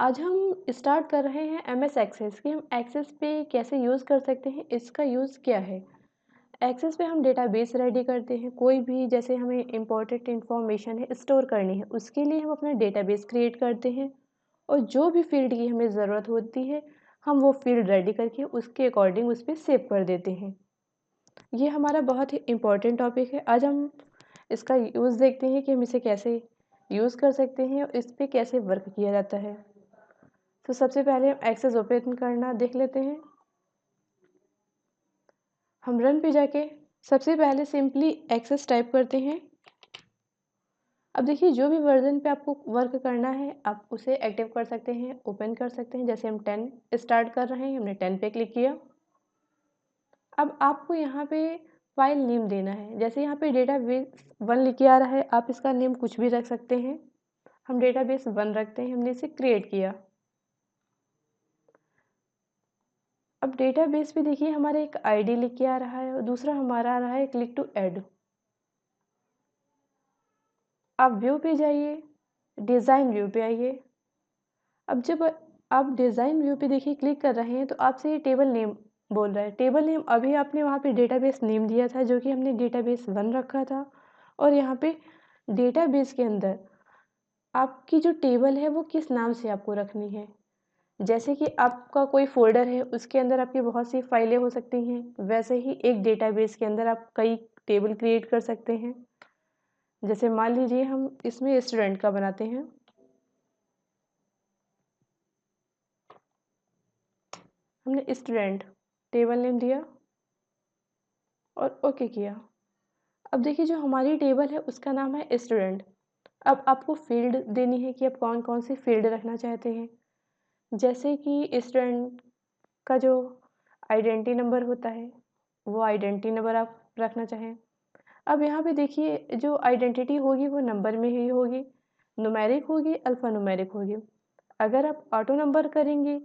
आज हम स्टार्ट कर रहे हैं एमएस एक्सेस कि हम एक्सेस पे कैसे यूज़ कर सकते हैं, इसका यूज़ क्या है। एक्सेस पे हम डेटाबेस रेडी करते हैं, कोई भी जैसे हमें इम्पोर्टेंट इन्फॉर्मेशन है स्टोर करनी है, उसके लिए हम अपना डेटाबेस क्रिएट करते हैं और जो भी फील्ड की हमें ज़रूरत होती है, हम वो फील्ड रेडी करके उसके अकॉर्डिंग उस पर सेव कर देते हैं। ये हमारा बहुत ही इम्पोर्टेंट टॉपिक है। आज हम इसका यूज़ देखते हैं कि हम इसे कैसे यूज़ कर सकते हैं और इस पर कैसे वर्क किया जाता है। तो सबसे पहले हम एक्सेस ओपन करना देख लेते हैं। हम रन पे जाके सबसे पहले सिंपली एक्सेस टाइप करते हैं। अब देखिए जो भी वर्जन पे आपको वर्क करना है आप उसे एक्टिव कर सकते हैं, ओपन कर सकते हैं। जैसे हम 10 स्टार्ट कर रहे हैं, हमने 10 पे क्लिक किया। अब आपको यहाँ पे फाइल नेम देना है। जैसे यहाँ पे डेटाबेस 1 लिख के आ रहा है, आप इसका नेम कुछ भी रख सकते हैं। हम डेटाबेस 1 रखते हैं, हमने इसे क्रिएट किया। अब डेटाबेस पे देखिए हमारा एक आईडी लिख के आ रहा है और दूसरा हमारा आ रहा है क्लिक टू ऐड। आप व्यू पे जाइए, डिज़ाइन व्यू पे आइए। अब जब आप डिज़ाइन व्यू पे देखिए क्लिक कर रहे हैं तो आपसे ये टेबल नेम बोल रहा है। टेबल नेम अभी आपने वहाँ पे डेटाबेस नेम दिया था जो कि हमने डेटाबेस 1 रखा था और यहाँ पे डेटाबेस के अंदर आपकी जो टेबल है वो किस नाम से आपको रखनी है। जैसे कि आपका कोई फ़ोल्डर है उसके अंदर आपकी बहुत सी फाइलें हो सकती हैं, वैसे ही एक डेटाबेस के अंदर आप कई टेबल क्रिएट कर सकते हैं। जैसे मान लीजिए हम इसमें स्टूडेंट का बनाते हैं। हमने स्टूडेंट टेबल नेम दिया और ओके किया। अब देखिए जो हमारी टेबल है उसका नाम है स्टूडेंट। अब आपको फील्ड देनी है कि आप कौन कौन सी फील्ड रखना चाहते हैं। जैसे कि स्टूडेंट का जो आइडेंटिटी नंबर होता है वो आइडेंटिटी नंबर आप रखना चाहें। अब यहाँ पे देखिए जो आइडेंटिटी होगी वो नंबर में ही होगी, न्यूमेरिक होगी, अल्फ़ा न्यूमेरिक होगी। अगर आप ऑटो नंबर करेंगे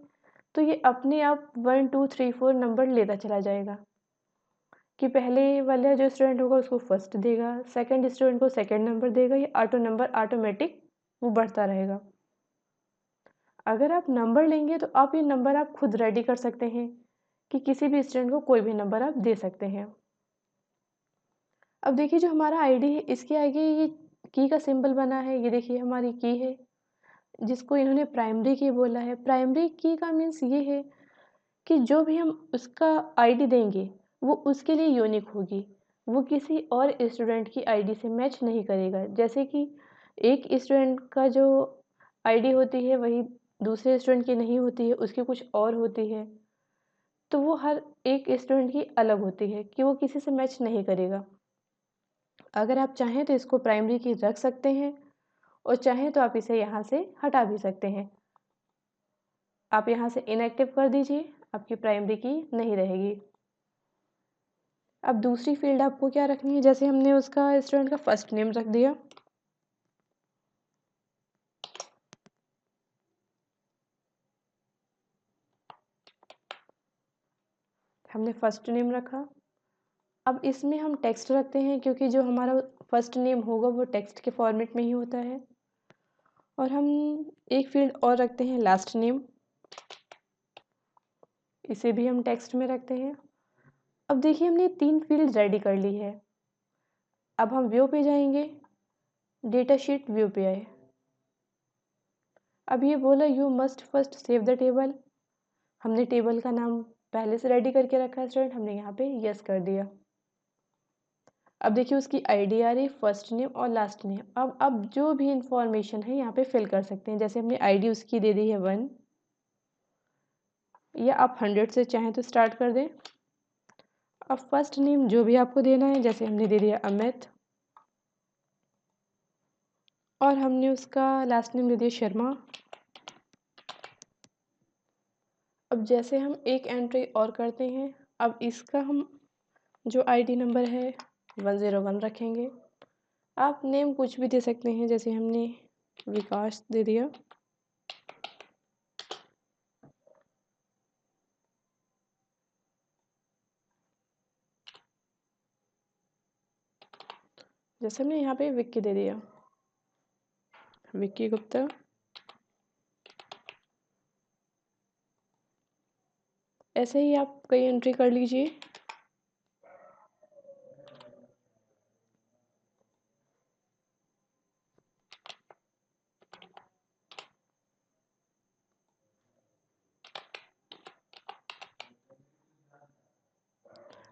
तो ये अपने आप 1 2 3 4 नंबर लेता चला जाएगा कि पहले वाला जो स्टूडेंट होगा उसको फर्स्ट देगा, सेकंड स्टूडेंट को सेकंड नंबर देगा। ये ऑटो नंबर ऑटोमेटिक वो बढ़ता रहेगा। अगर आप नंबर लेंगे तो आप ये नंबर आप खुद रेडी कर सकते हैं कि किसी भी स्टूडेंट को कोई भी नंबर आप दे सकते हैं। अब देखिए जो हमारा आईडी है इसके आगे ये की का सिंबल बना है, ये देखिए हमारी की है जिसको इन्होंने प्राइमरी की बोला है। प्राइमरी की का मीन्स ये है कि जो भी हम उसका आईडी देंगे वो उसके लिए यूनिक होगी, वो किसी और स्टूडेंट की आईडी से मैच नहीं करेगा। जैसे कि एक स्टूडेंट का जो आईडी होती है वही दूसरे स्टूडेंट की नहीं होती है, उसकी कुछ और होती है। तो वो हर एक स्टूडेंट की अलग होती है कि वो किसी से मैच नहीं करेगा। अगर आप चाहें तो इसको प्राइमरी की रख सकते हैं और चाहें तो आप इसे यहाँ से हटा भी सकते हैं। आप यहाँ से इनएक्टिव कर दीजिए, आपकी प्राइमरी की नहीं रहेगी। अब दूसरी फील्ड आपको क्या रखनी है। जैसे हमने उसका स्टूडेंट का फर्स्ट नेम रख दिया। हमने फर्स्ट नेम रखा। अब इसमें हम टेक्स्ट रखते हैं क्योंकि जो हमारा फर्स्ट नेम होगा वो टेक्स्ट के फॉर्मेट में ही होता है। और हम एक फील्ड और रखते हैं लास्ट नेम, इसे भी हम टेक्स्ट में रखते हैं। अब देखिए हमने 3 फील्ड रेडी कर ली है। अब हम व्यू पे जाएंगे, डेटा शीट व्यू पे आए। अब ये बोला you must first save the table. हमने टेबल का नाम पहले से रेडी करके रखा है स्टूडेंट, हमने यहाँ पे यस कर दिया। अब देखिए उसकी आईडी आ रही फर्स्ट नेम और लास्ट नेम। अब जो भी इंफॉर्मेशन है यहाँ पे फिल कर सकते हैं। जैसे हमने आईडी उसकी दे दी है 1 या आप 100 से चाहें तो स्टार्ट कर दें। अब फर्स्ट नेम जो भी आपको देना है, जैसे हमने दे दिया अमित और हमने उसका लास्ट नेम दे दिया शर्मा। अब जैसे हम एक एंट्री और करते हैं, अब इसका हम जो आईडी नंबर है 101 रखेंगे। आप नेम कुछ भी दे सकते हैं, जैसे हमने विकास दे दिया। जैसे हमने यहाँ पे विक्की दे दिया, विक्की गुप्ता। ऐसे ही आप कई एंट्री कर लीजिए।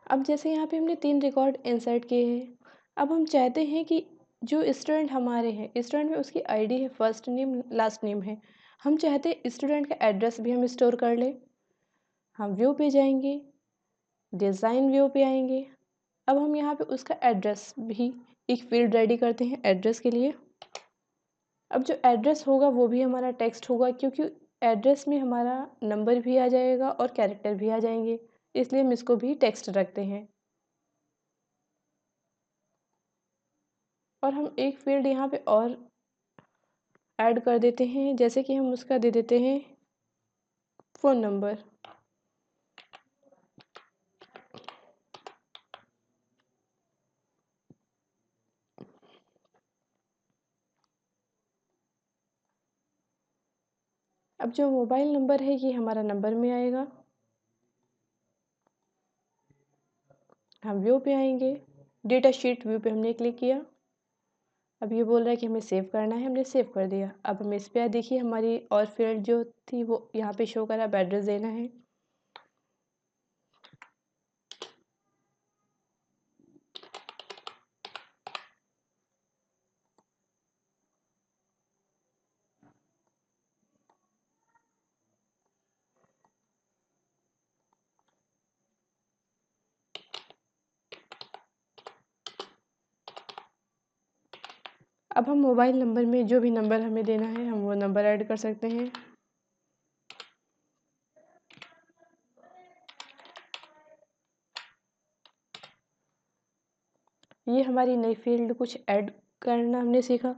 अब जैसे यहाँ पे हमने 3 रिकॉर्ड इंसर्ट किए हैं। अब हम चाहते हैं कि जो स्टूडेंट हमारे हैं, स्टूडेंट में उसकी आईडी है, फर्स्ट नेम, लास्ट नेम है। हम चाहते हैं स्टूडेंट का एड्रेस भी हम स्टोर कर लें। हम व्यू पे जाएंगे, डिज़ाइन व्यू पे आएंगे। अब हम यहाँ पे उसका एड्रेस भी एक फील्ड रेडी करते हैं एड्रेस के लिए। अब जो एड्रेस होगा वो भी हमारा टेक्स्ट होगा, क्योंकि एड्रेस में हमारा नंबर भी आ जाएगा और कैरेक्टर भी आ जाएंगे, इसलिए हम इसको भी टेक्स्ट रखते हैं। और हम एक फील्ड यहाँ पे और ऐड कर देते हैं, जैसे कि हम उसका दे देते हैं फ़ोन नंबर। अब जो मोबाइल नंबर है ये हमारा नंबर में आएगा। हम व्यू पे आएंगे, डेटा शीट व्यू पे हमने क्लिक किया। अब ये बोल रहा है कि हमें सेव करना है, हमने सेव कर दिया। अब हम इस पे देखिए हमारी और फील्ड जो थी वो यहाँ पे शो करा, अब एड्रेस देना है। अब हम मोबाइल नंबर में जो भी नंबर हमें देना है हम वो नंबर ऐड कर सकते हैं। ये हमारी नई फील्ड कुछ ऐड करना हमने सीखा।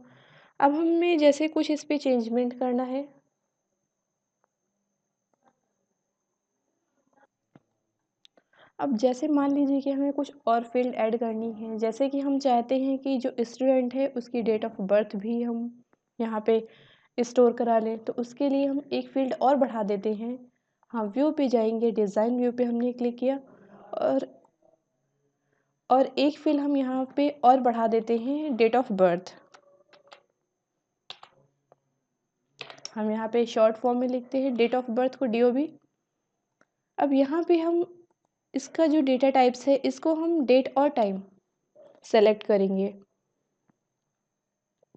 अब हमें जैसे कुछ इस पे चेंजमेंट करना है। अब जैसे मान लीजिए कि हमें कुछ और फील्ड ऐड करनी है, जैसे कि हम चाहते हैं कि जो स्टूडेंट है उसकी डेट ऑफ बर्थ भी हम यहाँ पे स्टोर करा लें, तो उसके लिए हम एक फील्ड और बढ़ा देते हैं। हाँ, व्यू पे जाएंगे, डिज़ाइन व्यू पे हमने क्लिक किया और एक फील्ड हम यहाँ पे और बढ़ा देते हैं, डेट ऑफ बर्थ। हम यहाँ पे शॉर्ट फॉर्म में लिखते हैं डेट ऑफ बर्थ को DOB। अब यहाँ पे हम इसका जो डेटा टाइप्स है इसको हम डेट और टाइम सेलेक्ट करेंगे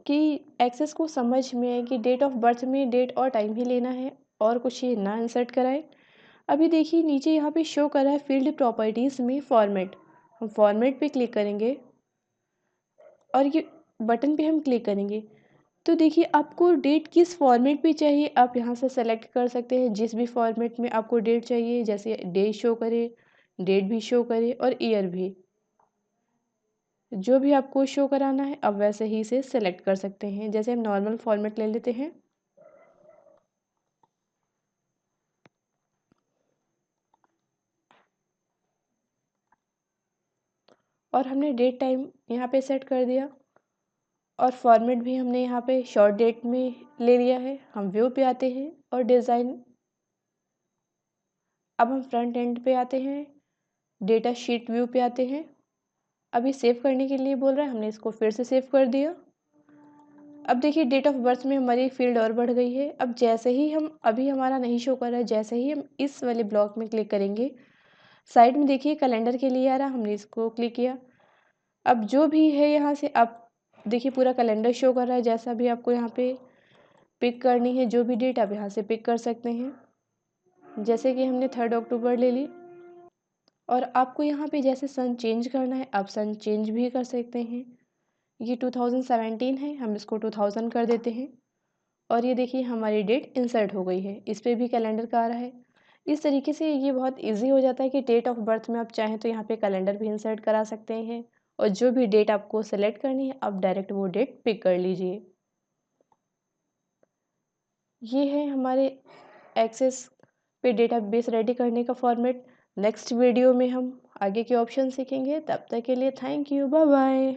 कि एक्सेस को समझ में आए कि डेट ऑफ बर्थ में डेट और टाइम ही लेना है और कुछ ये ना इंसर्ट कराए। अभी देखिए नीचे यहाँ पे शो कर रहा है फील्ड प्रॉपर्टीज़ में फॉर्मेट। हम फॉर्मेट पे क्लिक करेंगे और ये बटन पे हम क्लिक करेंगे, तो देखिए आपको डेट किस फॉर्मेट पे चाहिए आप यहाँ से सेलेक्ट कर सकते हैं। जिस भी फॉर्मेट में आपको डेट चाहिए, जैसे डे शो करे, डेट भी शो करे और ईयर भी, जो भी आपको शो कराना है आप वैसे ही से सेलेक्ट कर सकते हैं। जैसे हम नॉर्मल फॉर्मेट ले लेते हैं। और हमने डेट टाइम यहाँ पे सेट कर दिया और फॉर्मेट भी हमने यहाँ पे शॉर्ट डेट में ले लिया है। हम व्यू पे आते हैं और डिज़ाइन, अब हम फ्रंट एंड पे आते हैं, डेटा शीट व्यू पे आते हैं। अभी सेव करने के लिए बोल रहा है, हमने इसको फिर से सेव कर दिया। अब देखिए डेट ऑफ बर्थ में हमारी फील्ड और बढ़ गई है। अब जैसे ही हम, अभी हमारा नहीं शो कर रहा है, जैसे ही हम इस वाले ब्लॉक में क्लिक करेंगे, साइड में देखिए कैलेंडर के लिए आ रहा, हमने इसको क्लिक किया। अब जो भी है यहाँ से आप देखिए पूरा कैलेंडर शो कर रहा है। जैसा भी आपको यहाँ पे पिक करनी है, जो भी डेट आप यहाँ से पिक कर सकते हैं। जैसे कि हमने 3 अक्टूबर ले ली और आपको यहाँ पे जैसे सन चेंज करना है आप सन चेंज भी कर सकते हैं। ये 2017 है, हम इसको 2000 कर देते हैं और ये देखिए हमारी डेट इंसर्ट हो गई है। इस पे भी कैलेंडर का आ रहा है। इस तरीके से ये बहुत ईजी हो जाता है कि डेट ऑफ बर्थ में आप चाहें तो यहाँ पे कैलेंडर भी इंसर्ट करा सकते हैं और जो भी डेट आपको सेलेक्ट करनी है आप डायरेक्ट वो डेट पिक कर लीजिए। ये है हमारे एक्सेस पे डेटाबेस रेडी करने का फॉर्मेट। नेक्स्ट वीडियो में हम आगे के ऑप्शन सीखेंगे। तब तक के लिए थैंक यू, बाय बाय।